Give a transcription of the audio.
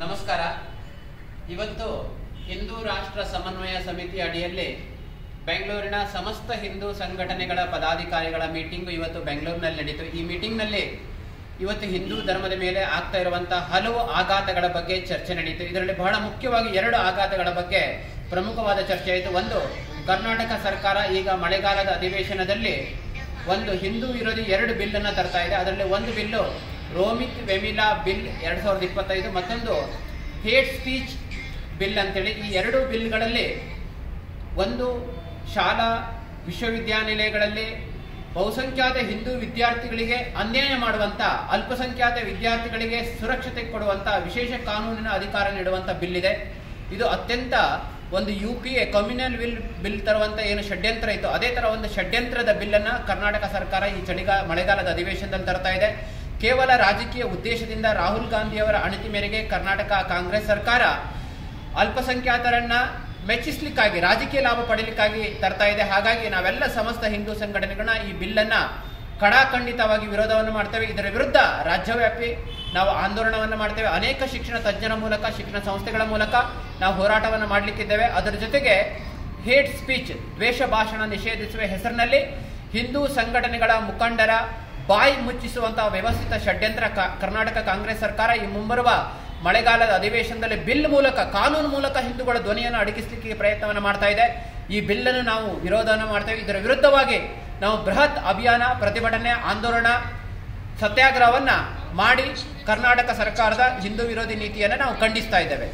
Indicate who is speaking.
Speaker 1: ನಮಸ್ಕಾರ. ಇವತ್ತು ಹಿಂದೂ ರಾಷ್ಟ್ರ ಸಮನ್ವಯ ಸಮಿತಿ ಅಡಿಯಲ್ಲಿ ಬೆಂಗಳೂರಿನ ಸಮಸ್ತ ಹಿಂದೂ ಸಂಘಟನೆಗಳ ಪದಾಧಿಕಾರಿಗಳ ಮೀಟಿಂಗ್ ಇವತ್ತು ಬೆಂಗಳೂರಿನಲ್ಲಿ ನಡೆಯಿತು. ಈ ಮೀಟಿಂಗ್ನಲ್ಲಿ ಇವತ್ತು ಹಿಂದೂ ಧರ್ಮದ ಮೇಲೆ ಆಗ್ತಾ ಇರುವಂತಹ ಹಲವು ಆಘಾತಗಳ ಬಗ್ಗೆ ಚರ್ಚೆ ನಡೆಯಿತು. ಇದರಲ್ಲಿ ಬಹಳ ಮುಖ್ಯವಾಗಿ ಎರಡು ಆಘಾತಗಳ ಬಗ್ಗೆ ಪ್ರಮುಖವಾದ ಚರ್ಚೆ ಆಯಿತು. ಒಂದು, ಕರ್ನಾಟಕ ಸರ್ಕಾರ ಈಗ ಮಳೆಗಾಲದ ಅಧಿವೇಶನದಲ್ಲಿ ಒಂದು ಹಿಂದೂ ವಿರೋಧಿ 2 ಬಿಲ್ ಅನ್ನು ತರ್ತಾ ಇದೆ. ಅದರಲ್ಲಿ ಒಂದು ಬಿಲ್ಲು ರೋಮಿತ್ ವೆಮಿಲಾ ಬಿಲ್ 2025, ಮತ್ತೊಂದು ಹೇಟ್ ಸ್ಪೀಚ್ ಬಿಲ್ ಅಂತೇಳಿ. ಈ 2 ಬಿಲ್ಗಳಲ್ಲಿ ಒಂದು, ಶಾಲಾ ವಿಶ್ವವಿದ್ಯಾನಿಲಯಗಳಲ್ಲಿ ಬಹುಸಂಖ್ಯಾತ ಹಿಂದೂ ವಿದ್ಯಾರ್ಥಿಗಳಿಗೆ ಅನ್ಯಾಯ ಮಾಡುವಂತ, ಅಲ್ಪಸಂಖ್ಯಾತ ವಿದ್ಯಾರ್ಥಿಗಳಿಗೆ ಸುರಕ್ಷತೆ ಕೊಡುವಂತ ವಿಶೇಷ ಕಾನೂನಿನ ಅಧಿಕಾರ ನೀಡುವಂತ ಬಿಲ್ ಇದೆ. ಇದು ಅತ್ಯಂತ ಒಂದು UPA ಕಮ್ಯುನಲ್ ಬಿಲ್ ತರುವಂತ ಏನು ಷಡ್ಯಂತ್ರ ಇತ್ತು, ಅದೇ ತರ ಒಂದು ಷಡ್ಯಂತ್ರದ ಬಿಲ್ ಅನ್ನ ಕರ್ನಾಟಕ ಸರ್ಕಾರ ಈ ಮಳೆಗಾಲದ ಅಧಿವೇಶನದಲ್ಲಿ ತರ್ತಾ ಇದೆ. ಕೇವಲ ರಾಜಕೀಯ ಉದ್ದೇಶದಿಂದ ರಾಹುಲ್ ಗಾಂಧಿ ಅವರ ಅಣತಿ ಮೇರೆಗೆ ಕರ್ನಾಟಕ ಕಾಂಗ್ರೆಸ್ ಸರ್ಕಾರ ಅಲ್ಪಸಂಖ್ಯಾತರನ್ನ ಮೆಚ್ಚಿಸ್ಲಿಕ್ಕಾಗಿ, ರಾಜಕೀಯ ಲಾಭ ಪಡೆಯಲಿಕ್ಕಾಗಿ ತರ್ತಾ ಇದೆ. ಹಾಗಾಗಿ ನಾವೆಲ್ಲ ಸಮಸ್ತ ಹಿಂದೂ ಸಂಘಟನೆಗಳನ್ನ ಈ ಬಿಲ್ ಅನ್ನ ಕಡಾಖಂಡಿತವಾಗಿ ವಿರೋಧವನ್ನು ಮಾಡ್ತೇವೆ. ಇದರ ವಿರುದ್ಧ ರಾಜ್ಯವ್ಯಾಪಿ ನಾವು ಆಂದೋಲನವನ್ನು ಮಾಡ್ತೇವೆ. ಅನೇಕ ಶಿಕ್ಷಣ ತಜ್ಞರ ಮೂಲಕ, ಶಿಕ್ಷಣ ಸಂಸ್ಥೆಗಳ ಮೂಲಕ ನಾವು ಹೋರಾಟವನ್ನು ಮಾಡಲಿಕ್ಕಿದ್ದೇವೆ. ಅದರ ಜೊತೆಗೆ ಹೇಟ್ ಸ್ಪೀಚ್, ದ್ವೇಷ ಭಾಷಣ ನಿಷೇಧಿಸುವ ಹೆಸರಿನಲ್ಲಿ ಹಿಂದೂ ಸಂಘಟನೆಗಳ ಮುಖಂಡರ ಬಾಯಿ ಮುಚ್ಚಿಸುವಂತಹ ವ್ಯವಸ್ಥಿತ ಷಡ್ಯಂತ್ರ ಕರ್ನಾಟಕ ಕಾಂಗ್ರೆಸ್ ಸರ್ಕಾರ ಈ ಮುಂಬರುವ ಮಳೆಗಾಲದ ಅಧಿವೇಶನದಲ್ಲಿ ಬಿಲ್ ಮೂಲಕ, ಕಾನೂನು ಮೂಲಕ ಹಿಂದೂಗಳ ಧ್ವನಿಯನ್ನು ಅಡಗಿಸಲಿಕ್ಕೆ ಪ್ರಯತ್ನವನ್ನು ಮಾಡ್ತಾ ಇದೆ. ಈ ಬಿಲ್ ಅನ್ನು ನಾವು ವಿರೋಧವನ್ನು ಮಾಡ್ತೇವೆ. ಇದರ ವಿರುದ್ಧವಾಗಿ ನಾವು ಬೃಹತ್ ಅಭಿಯಾನ, ಪ್ರತಿಭಟನೆ, ಆಂದೋಲನ, ಸತ್ಯಾಗ್ರಹವನ್ನ ಮಾಡಿ ಕರ್ನಾಟಕ ಸರ್ಕಾರದ ಹಿಂದೂ ವಿರೋಧಿ ನೀತಿಯನ್ನು ನಾವು ಖಂಡಿಸ್ತಾ ಇದ್ದೇವೆ.